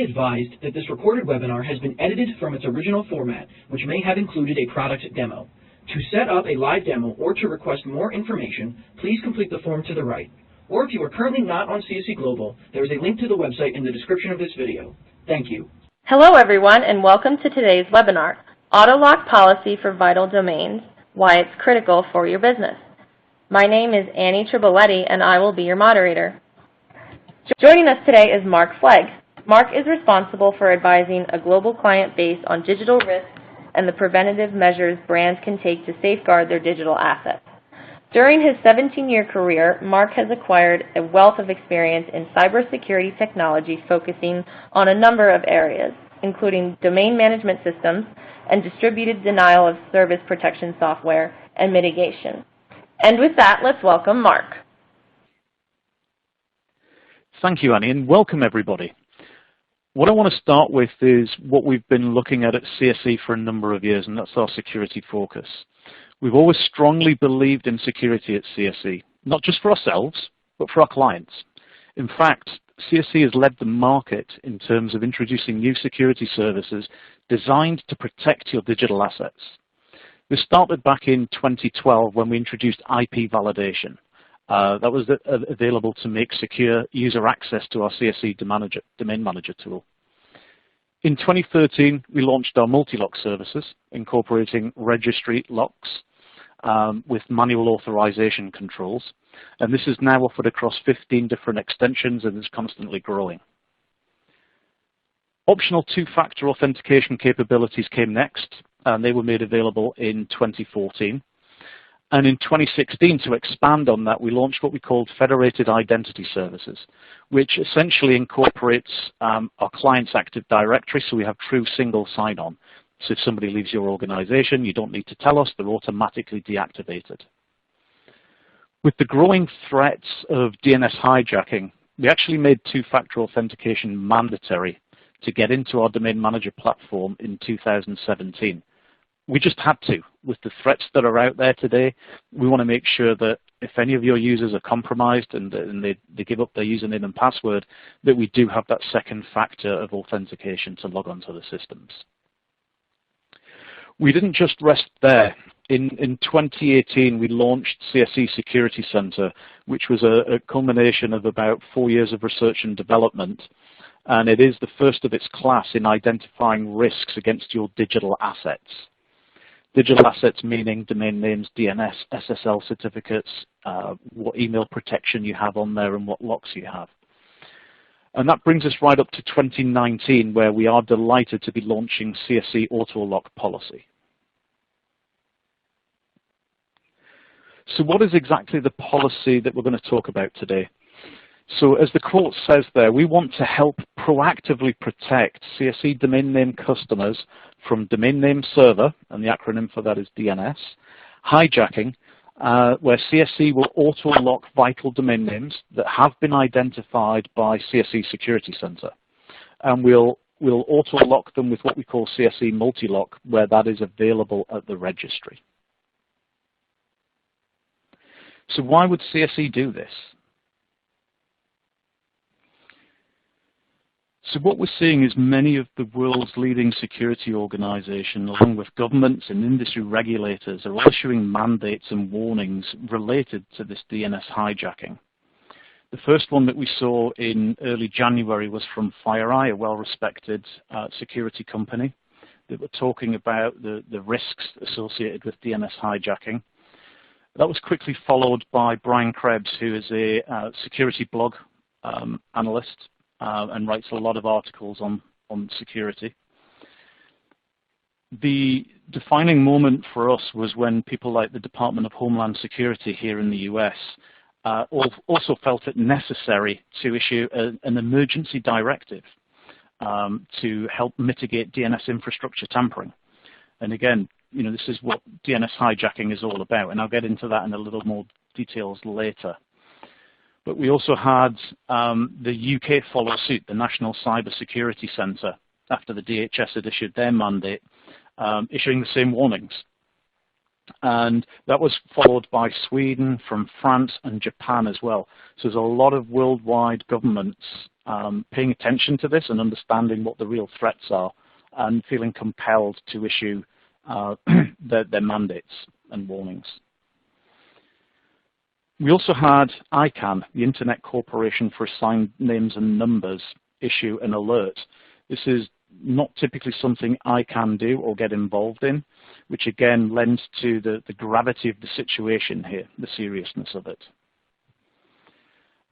be advised that this recorded webinar has been edited from its original format, which may have included a product demo. To set up a live demo or to request more information, please complete the form to the right. Or if you are currently not on CSC Global, there is a link to the website in the description of this video. Thank you. Hello everyone and welcome to today's webinar, AutoLock Policy for Vital Domains, Why It's Critical for Your Business. My name is Annie Triboletti and I will be your moderator. Joining us today is Mark Flegg. Mark is responsible for advising a global client base on digital risk and the preventative measures brands can take to safeguard their digital assets. During his 17-year career, Mark has acquired a wealth of experience in cybersecurity technology focusing on a number of areas, including domain management systems and distributed denial of service protection software and mitigation. And with that, let's welcome Mark. Thank you, Annie, and welcome everybody. What I want to start with is what we've been looking at CSC for a number of years, and that's our security focus. We've always strongly believed in security at CSC, not just for ourselves, but for our clients. In fact, CSC has led the market in terms of introducing new security services designed to protect your digital assets. This started back in 2012 when we introduced IP validation. That was available to make secure user access to our CSC Domain Manager tool. In 2013, we launched our MultiLock services, incorporating registry locks with manual authorization controls. And this is now offered across 15 different extensions and is constantly growing. Optional two-factor authentication capabilities came next, and they were made available in 2014. And in 2016, to expand on that, we launched what we called Federated Identity Services, which essentially incorporates our client's Active Directory, so we have true single sign-on. So if somebody leaves your organization, you don't need to tell us, they're automatically deactivated. With the growing threats of DNS hijacking, we actually made two-factor authentication mandatory to get into our Domain Manager platform in 2017. We just had to. With the threats that are out there today, we want to make sure that if any of your users are compromised and they give up their username and password, that we do have that second factor of authentication to log onto the systems. We didn't just rest there. In 2018, we launched CSC Security Center, which was a culmination of about 4 years of research and development. And it is the first of its class in identifying risks against your digital assets. Digital assets meaning domain names, DNS, SSL certificates, what email protection you have on there and what locks you have. And that brings us right up to 2019, where we are delighted to be launching CSC AutoLock policy. So what is exactly the policy that we're going to talk about today? So as the quote says there, we want to help proactively protect CSC domain name customers from domain name server, and the acronym for that is DNS, hijacking, where CSC will auto-lock vital domain names that have been identified by CSC Security Center. And we'll auto-lock them with what we call CSC MultiLock, where that is available at the registry. So why would CSC do this? So what we're seeing is many of the world's leading security organizations, along with governments and industry regulators, are issuing mandates and warnings related to this DNS hijacking. The first one that we saw in early January was from FireEye, a well-respected security company, that were talking about the risks associated with DNS hijacking. That was quickly followed by Brian Krebs, who is a security blog analyst, and writes a lot of articles on security. The defining moment for us was when people like the Department of Homeland Security here in the US also felt it necessary to issue an emergency directive to help mitigate DNS infrastructure tampering. And again, you know, this is what DNS hijacking is all about, and I'll get into that in a little more details later. But we also had the UK follow suit, the National Cyber Security Center, after the DHS had issued their mandate, issuing the same warnings. And that was followed by Sweden, from France, and Japan as well. So there's a lot of worldwide governments paying attention to this and understanding what the real threats are and feeling compelled to issue their mandates and warnings. We also had ICANN, the Internet Corporation for Assigned Names and Numbers, issue an alert. This is not typically something I can do or get involved in, which again lends to the gravity of the situation here, the seriousness of it.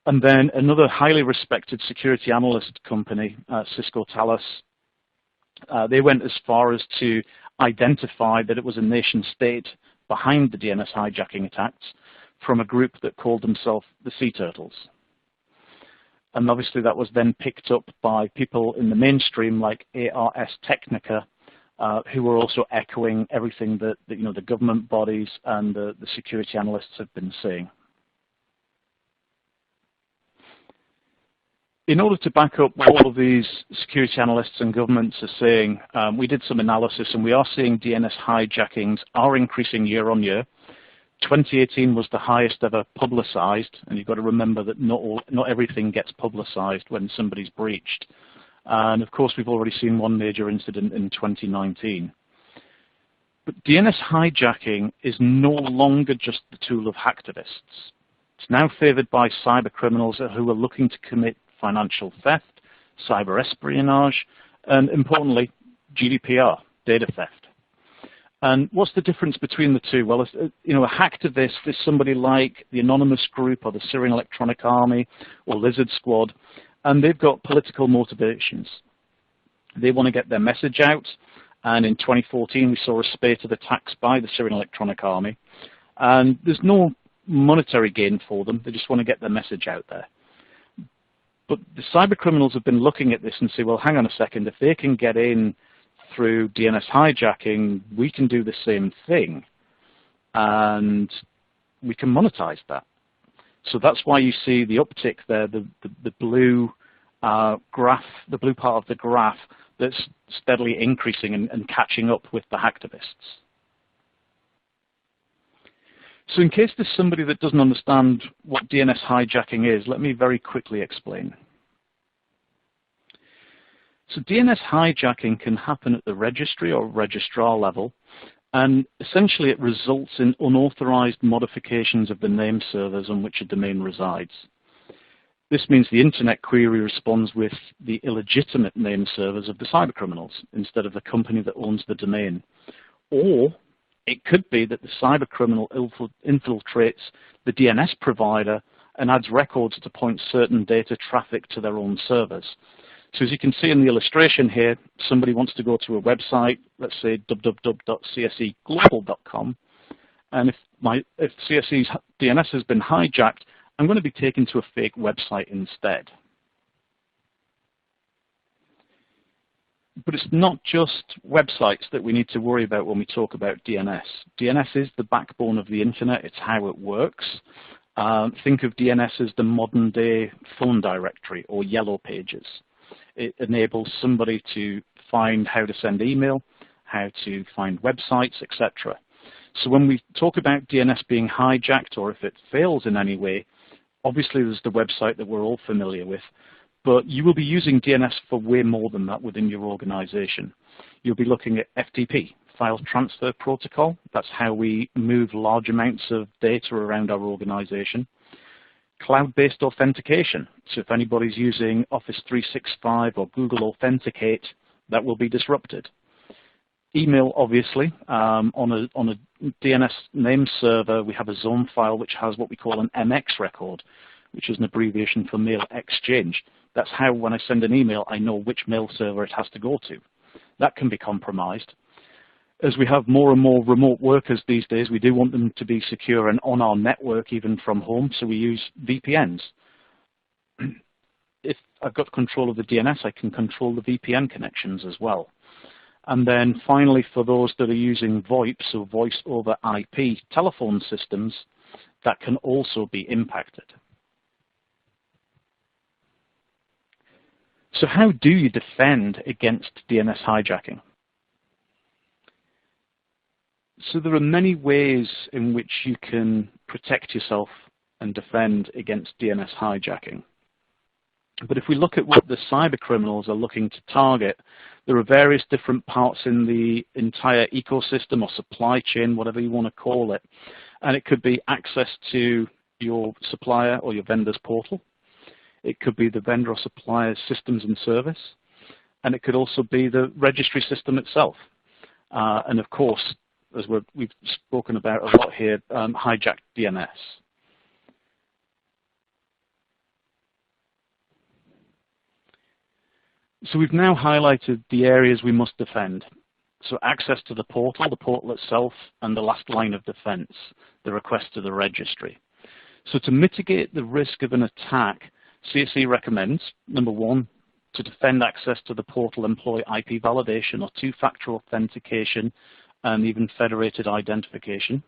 And then another highly respected security analyst company, Cisco Talos, they went as far as to identify that it was a nation state behind the DNS hijacking attacks from a group that called themselves the Sea Turtles. And obviously that was then picked up by people in the mainstream like ARS Technica, who were also echoing everything that the government bodies and the security analysts have been saying. In order to back up what all of these security analysts and governments are saying, we did some analysis and we are seeing DNS hijackings are increasing year on year. 2018 was the highest ever publicized, and you've got to remember that not everything gets publicized when somebody's breached. And of course, we've already seen one major incident in 2019. But DNS hijacking is no longer just the tool of hacktivists. It's now favored by cyber criminals who are looking to commit financial theft, cyber espionage, and importantly, GDPR, data theft. And what's the difference between the two? Well, a hacktivist is somebody like the Anonymous Group or the Syrian Electronic Army or Lizard Squad, and they've got political motivations. They want to get their message out, and in 2014 we saw a spate of attacks by the Syrian Electronic Army, and there's no monetary gain for them. They just want to get their message out there. But the cyber criminals have been looking at this and say, well, hang on a second, if they can get in through DNS hijacking, we can do the same thing, and we can monetize that. So that's why you see the uptick there, the blue graph, the blue part of the graph that's steadily increasing and catching up with the hacktivists. So in case there's somebody that doesn't understand what DNS hijacking is, let me very quickly explain. So DNS hijacking can happen at the registry or registrar level, and essentially it results in unauthorized modifications of the name servers on which a domain resides. This means the internet query responds with the illegitimate name servers of the cybercriminals instead of the company that owns the domain. Or it could be that the cybercriminal infiltrates the DNS provider and adds records to point certain data traffic to their own servers. So as you can see in the illustration here, somebody wants to go to a website, let's say www.cscglobal.com, and if CSC's DNS has been hijacked, I'm going to be taken to a fake website instead. But it's not just websites that we need to worry about when we talk about DNS. DNS is the backbone of the internet. It's how it works. Think of DNS as the modern day phone directory or yellow pages. It enables somebody to find how to send email, how to find websites, etc. So when we talk about DNS being hijacked or if it fails in any way, obviously there's the website that we're all familiar with, but you will be using DNS for way more than that within your organization. You'll be looking at FTP, File Transfer Protocol. That's how we move large amounts of data around our organization. Cloud-based authentication. So if anybody's using Office 365 or Google Authenticate, that will be disrupted. Email, obviously. On a DNS name server, we have a zone file which has what we call an MX record, which is an abbreviation for mail exchange. That's how when I send an email, I know which mail server it has to go to. That can be compromised. As we have more and more remote workers these days, we do want them to be secure and on our network, even from home, so we use VPNs. If I've got control of the DNS, I can control the VPN connections as well. And then finally, for those that are using VoIP, so voice over IP telephone systems, that can also be impacted. So how do you defend against DNS hijacking? So there are many ways in which you can protect yourself and defend against DNS hijacking. But if we look at what the cyber criminals are looking to target, there are various different parts in the entire ecosystem or supply chain, whatever you want to call it. And it could be access to your supplier or your vendor's portal. It could be the vendor or supplier's systems and service. And it could also be the registry system itself. And of course, as we've spoken about a lot here, hijacked DNS. So we've now highlighted the areas we must defend. So access to the portal itself, and the last line of defense, the request to the registry. So to mitigate the risk of an attack, CSC recommends, number one, to defend access to the portal, employ IP validation or two-factor authentication and even federated identification.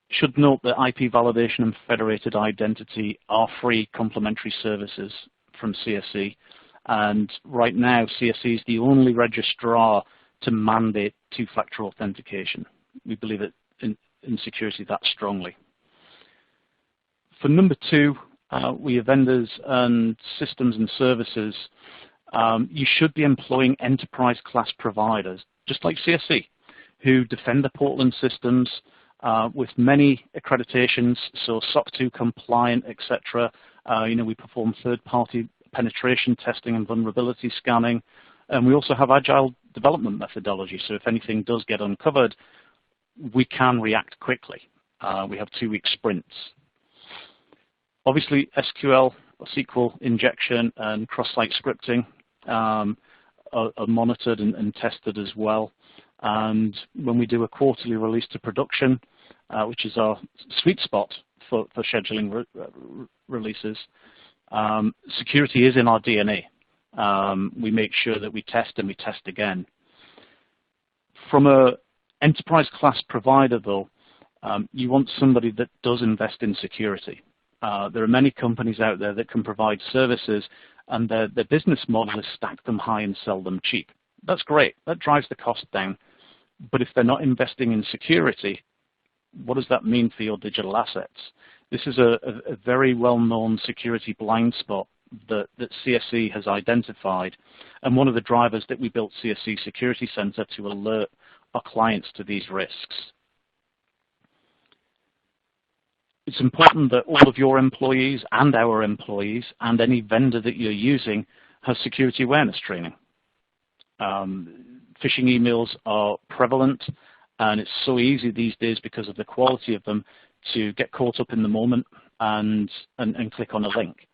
Should note that IP validation and federated identity are free complementary services from CSC, and right now CSC is the only registrar to mandate two-factor authentication. We believe it in security that strongly. For number two, we have vendors and systems and services. You should be employing enterprise class providers, just like CSC, who defend the portal and systems with many accreditations, so SOC 2 compliant, etc. We perform third-party penetration testing and vulnerability scanning, and we also have agile development methodology. So if anything does get uncovered, we can react quickly. We have 2-week sprints. Obviously, SQL or SQL injection and cross-site scripting are monitored and tested as well. And when we do a quarterly release to production, which is our sweet spot for scheduling releases, security is in our DNA. We make sure that we test and we test again. From an enterprise class provider, though, you want somebody that does invest in security. There are many companies out there that can provide services, and their business model is stack them high and sell them cheap. That's great. That drives the cost down. But if they're not investing in security, what does that mean for your digital assets? This is a very well-known security blind spot that CSC has identified, and one of the drivers that we built CSC Security Center to alert our clients to these risks. It's important that all of your employees and our employees and any vendor that you're using has security awareness training. Phishing emails are prevalent, and it's so easy these days because of the quality of them to get caught up in the moment and click on a link.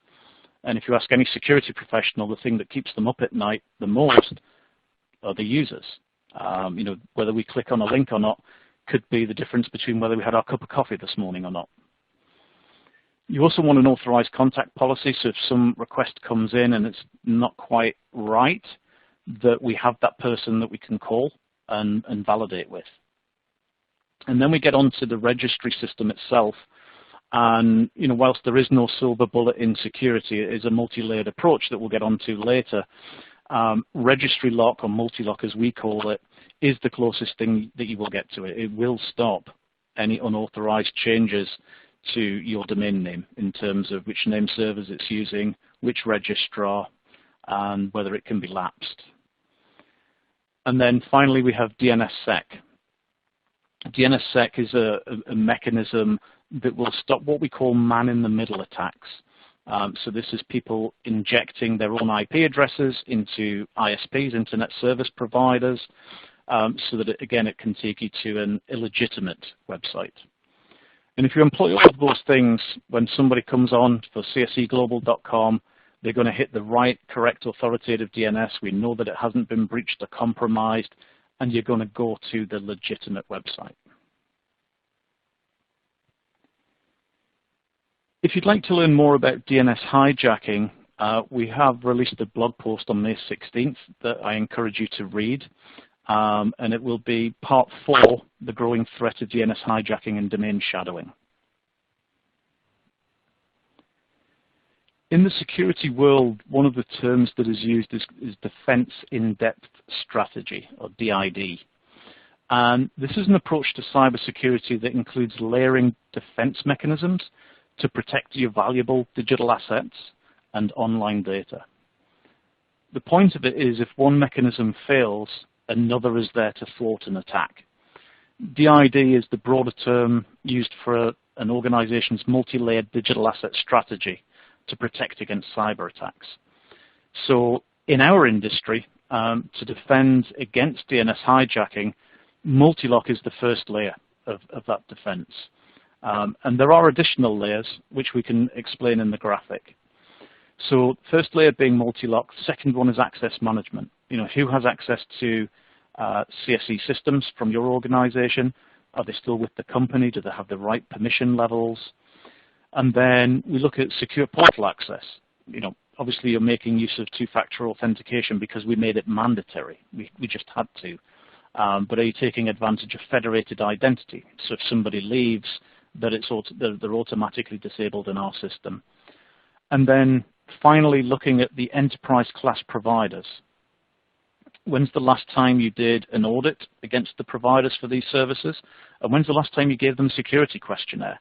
And if you ask any security professional, the thing that keeps them up at night the most are the users. Whether we click on a link or not could be the difference between whether we had our cup of coffee this morning or not. You also want an authorized contact policy, so if some request comes in and it's not quite right, that we have that person that we can call and validate with. And then we get onto the registry system itself. And whilst there is no silver bullet in security, it is a multi-layered approach that we'll get onto later. Registry lock, or multi-lock as we call it, is the closest thing that you will get to it. It will stop any unauthorized changes to your domain name in terms of which name servers it's using, which registrar, and whether it can be lapsed. And then finally we have DNSSEC. DNSSEC is a mechanism that will stop what we call man-in-the-middle attacks. So this is people injecting their own IP addresses into ISPs, internet service providers, so that, again, it can take you to an illegitimate website. And if you employ all of those things, when somebody comes on for cscglobal.com, they're going to hit the right, correct, authoritative DNS. We know that it hasn't been breached or compromised, and you're going to go to the legitimate website. If you'd like to learn more about DNS hijacking, we have released a blog post on May 16th that I encourage you to read, and it will be part 4, the growing threat of DNS hijacking and domain shadowing. In the security world, one of the terms that is used is defense in-depth strategy, or DID. And this is an approach to cybersecurity that includes layering defense mechanisms to protect your valuable digital assets and online data. The point of it is if one mechanism fails, another is there to thwart an attack. DID is the broader term used for an organization's multi-layered digital asset strategy to protect against cyber attacks. So in our industry, to defend against DNS hijacking, MultiLock is the first layer of that defense. And there are additional layers which we can explain in the graphic. So first layer being MultiLock, second one is access management. Who has access to CSC systems from your organization? Are they still with the company? Do they have the right permission levels? And then we look at secure portal access. Obviously you're making use of two-factor authentication because we made it mandatory. We just had to. But are you taking advantage of federated identity? So if somebody leaves, that they're automatically disabled in our system. And then finally looking at the enterprise class providers. When's the last time you did an audit against the providers for these services? And when's the last time you gave them a security questionnaire?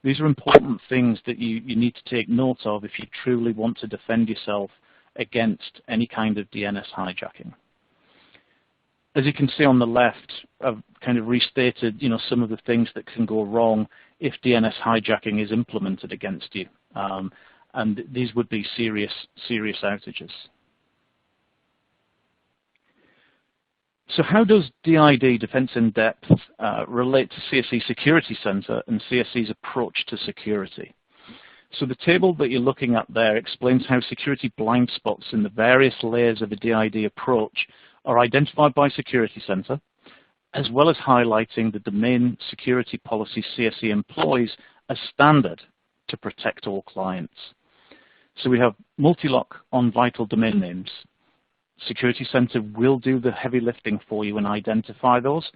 These are important things that you need to take note of if you truly want to defend yourself against any kind of DNS hijacking. As you can see on the left, I've kind of restated some of the things that can go wrong if DNS hijacking is implemented against you. And these would be serious outages. So how does DID, Defense in Depth, relate to CSC Security Center and CSC's approach to security? So the table that you're looking at there explains how security blind spots in the various layers of a DID approach are identified by Security Center, as well as highlighting the domain security policy CSC employs as standard to protect all clients. So we have MultiLock on vital domain names. Security Center will do the heavy lifting for you and identify those,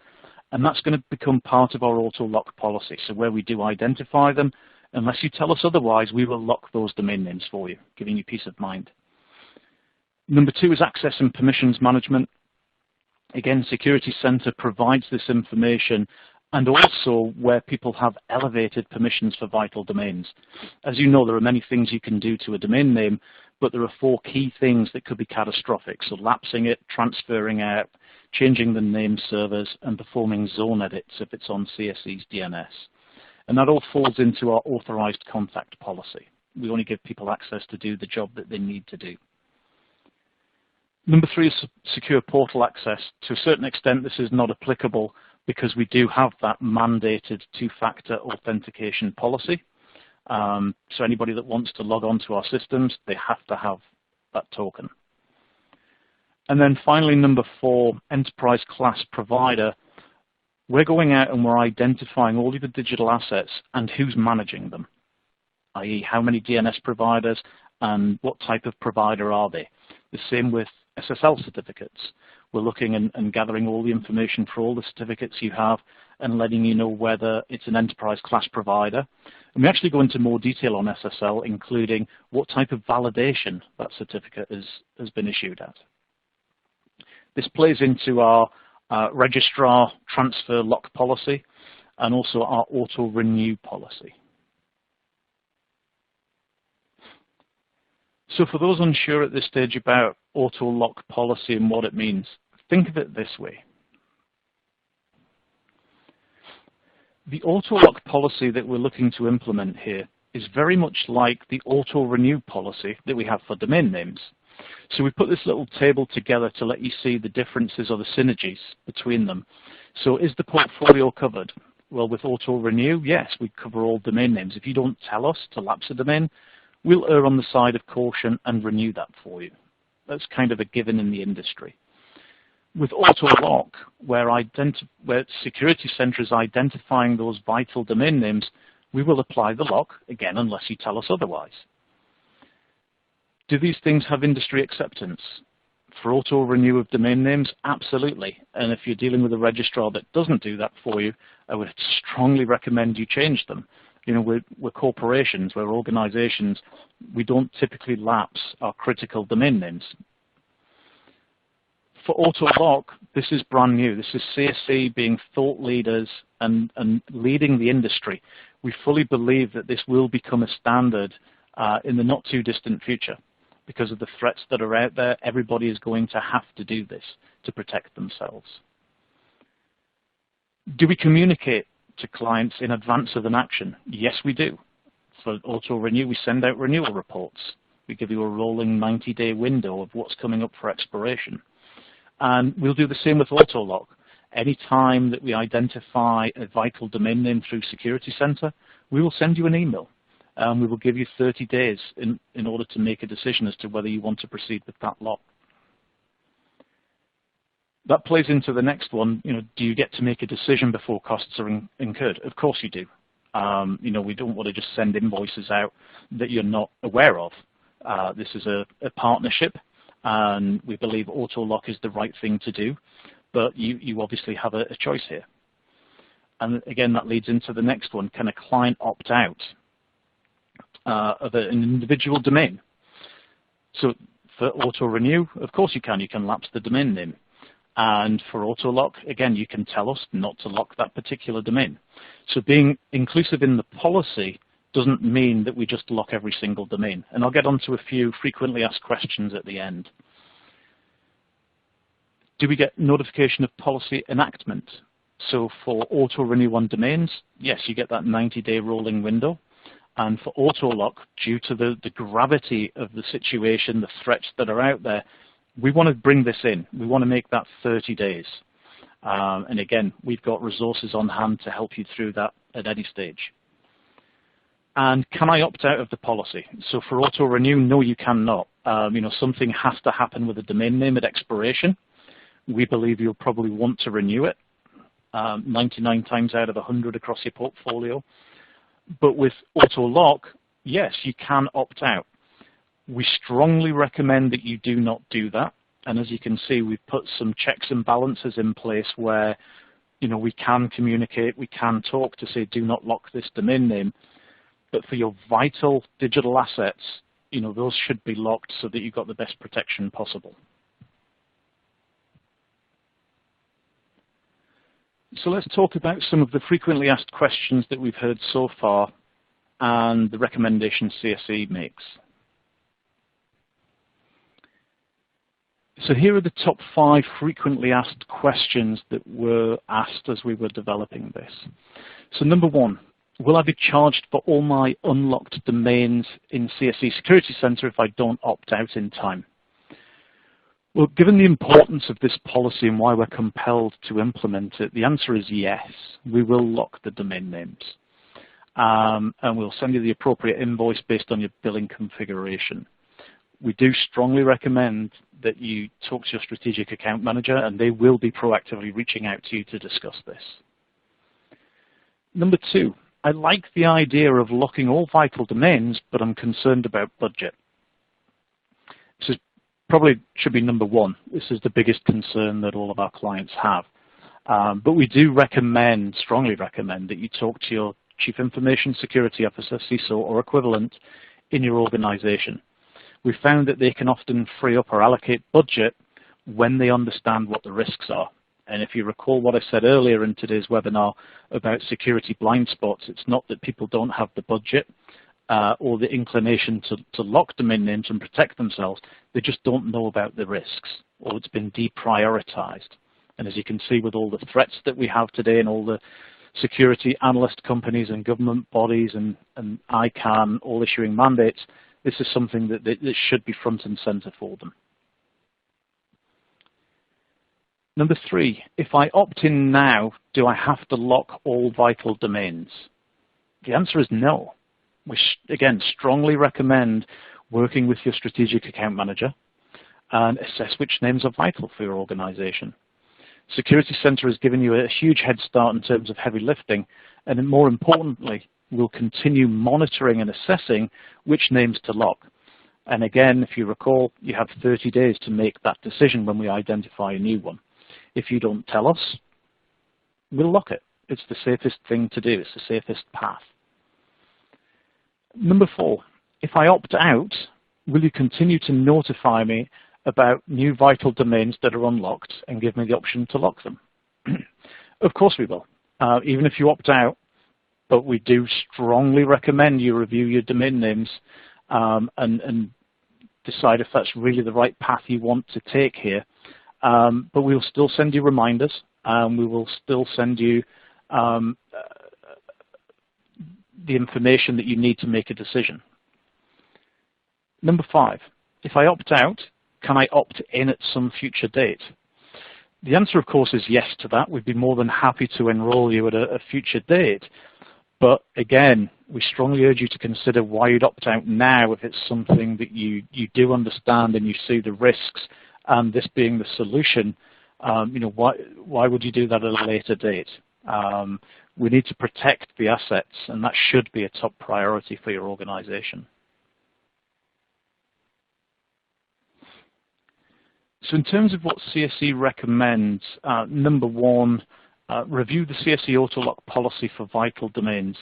and that's going to become part of our AutoLock policy. So where we do identify them, unless you tell us otherwise, we will lock those domain names for you, giving you peace of mind. Number two is access and permissions management. Again, Security Center provides this information and also where people have elevated permissions for vital domains. As you know, there are many things you can do to a domain name, but there are 4 key things that could be catastrophic. So lapsing it, transferring out, changing the name servers, and performing zone edits if it's on CSC's DNS. And that all falls into our authorized contact policy. We only give people access to do the job that they need to do. Number 3 is secure portal access. To a certain extent, this is not applicable because we do have that mandated two-factor authentication policy. So anybody that wants to log on to our systems, they have to have that token. And then finally, number 4, enterprise class provider. We're going out and we're identifying all of the digital assets and who's managing them, i.e. how many DNS providers and what type of provider are they. The same with SSL certificates. We're looking and gathering all the information for all the certificates you have and letting you know whether it's an enterprise class provider. And we actually go into more detail on SSL, including what type of validation that certificate has been issued at. This plays into our registrar transfer lock policy and also our auto renew policy. So for those unsure at this stage about AutoLock policy and what it means, think of it this way. The AutoLock policy that we're looking to implement here is very much like the auto renew policy that we have for domain names. So we put this little table together to let you see the differences or the synergies between them. So is the portfolio covered? Well, with auto renew, yes, we cover all domain names. If you don't tell us to lapse a domain, we'll err on the side of caution and renew that for you. That's kind of a given in the industry. With AutoLock, where Security Center is identifying those vital domain names, we will apply the lock, again, unless you tell us otherwise. Do these things have industry acceptance? For auto-renew of domain names, absolutely. And if you're dealing with a registrar that doesn't do that for you, I would strongly recommend you change them. You know, we're corporations, we're organizations. We don't typically lapse our critical domain names. for AutoLock, this is brand new. This is CSC being thought leaders and leading the industry. We fully believe that this will become a standard in the not too distant future. Because of the threats that are out there, everybody is going to have to do this to protect themselves. Do we communicate to clients in advance of an action? Yes, we do. For auto-renew, we send out renewal reports. We give you a rolling 90-day window of what's coming up for expiration. And we'll do the same with AutoLock. Any time that we identify a vital domain name through Security Center, we will send you an email. We will give you 30 days in order to make a decision as to whether you want to proceed with that lock. That plays into the next one. Do you get to make a decision before costs are incurred? Of course you do. We don't want to just send invoices out that you're not aware of. This is a partnership, and we believe AutoLock is the right thing to do, but you obviously have a choice here. And again, that leads into the next one. Can a client opt out of an individual domain? So for auto-renew, of course you can. You can lapse the domain name. And for AutoLock, again, you can tell us not to lock that particular domain. So being inclusive in the policy doesn't mean that we just lock every single domain. And I'll get onto a few frequently asked questions at the end. Do we get notification of policy enactment? So for auto-renew on domains, yes, you get that 90-day rolling window. And for AutoLock, due to the gravity of the situation, the threats that are out there, we want to bring this in. We want to make that 30 days. And again, we've got resources on hand to help you through that at any stage. And can I opt out of the policy? So for auto-renew, no, you cannot. Something has to happen with a domain name at expiration. We believe you'll probably want to renew it 99 times out of 100 across your portfolio. But with AutoLock, yes, you can opt out. We strongly recommend that you do not do that. And as you can see, we've put some checks and balances in place where, we can communicate, we can talk to say, do not lock this domain name. But for your vital digital assets, those should be locked so that you've got the best protection possible. So let's talk about some of the frequently asked questions that we've heard so far and the recommendations CSC makes. So here are the top 5 frequently asked questions that were asked as we were developing this. So number 1, will I be charged for all my unlocked domains in CSC Security Center if I don't opt out in time? Well, given the importance of this policy and why we're compelled to implement it, the answer is yes. We will lock the domain names. And we'll send you the appropriate invoice based on your billing configuration. We do strongly recommend that you talk to your strategic account manager, and they will be proactively reaching out to you to discuss this. Number 2, I like the idea of locking all vital domains, but I'm concerned about budget. This is probably should be number 1. This is the biggest concern that all of our clients have. But we do recommend, strongly recommend, that you talk to your Chief Information Security Officer, CISO, or equivalent in your organization. We found that they can often free up or allocate budget when they understand what the risks are. And if you recall what I said earlier in today's webinar about security blind spots, it's not that people don't have the budget or the inclination to lock domain names and protect themselves. They just don't know about the risks, or it's been deprioritized. And as you can see with all the threats that we have today and all the security analyst companies and government bodies and ICANN all issuing mandates, this is something that should be front and center for them. Number 3, if I opt in now, do I have to lock all vital domains? The answer is no. We, again, strongly recommend working with your strategic account manager and assess which names are vital for your organization. Security Center has given you a huge head start in terms of heavy lifting, and more importantly, we'll continue monitoring and assessing which names to lock. And again, if you recall, you have 30 days to make that decision when we identify a new one. If you don't tell us, we'll lock it. It's the safest thing to do. It's the safest path. Number 4, if I opt out, will you continue to notify me about new vital domains that are unlocked and give me the option to lock them? Of course we will, even if you opt out, but we do strongly recommend you review your domain names and decide if that's really the right path you want to take here. But we will still send you reminders, and we will still send you the information that you need to make a decision. Number 5, if I opt out, can I opt in at some future date? The answer, of course, is yes to that. We'd be more than happy to enroll you at a future date. But again, we strongly urge you to consider why you'd opt out now if it's something that you do understand and you see the risks, and this being the solution. Why would you do that at a later date? We need to protect the assets, and that should be a top priority for your organization. So in terms of what CSC recommends, number 1, review the CSC AutoLock policy for vital domains.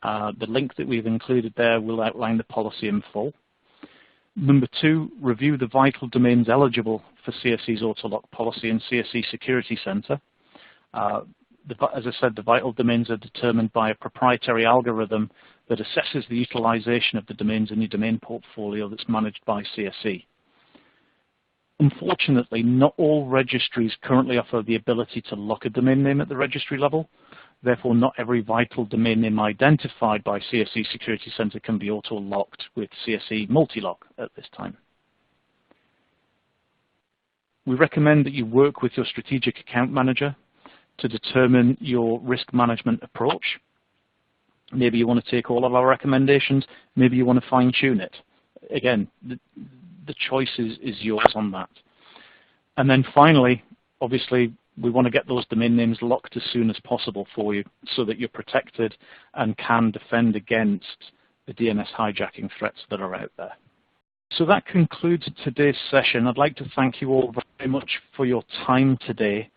The link that we've included there will outline the policy in full. Number 2, review the vital domains eligible for CSC's AutoLock policy in CSC Security Center. As I said, the vital domains are determined by a proprietary algorithm that assesses the utilization of the domains in your domain portfolio that's managed by CSC. Unfortunately, not all registries currently offer the ability to lock a domain name at the registry level. Therefore, not every vital domain name identified by CSC Security Center can be auto-locked with CSC MultiLock at this time. We recommend that you work with your strategic account manager to determine your risk management approach. Maybe you want to take all of our recommendations. Maybe you want to fine-tune it. Again, the choice is yours on that. And then finally, obviously, we want to get those domain names locked as soon as possible for you so that you're protected and can defend against the DNS hijacking threats that are out there. So that concludes today's session. I'd like to thank you all very much for your time today.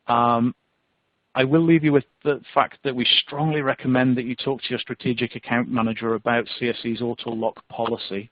I will leave you with the fact that we strongly recommend that you talk to your strategic account manager about CSC's AutoLock policy.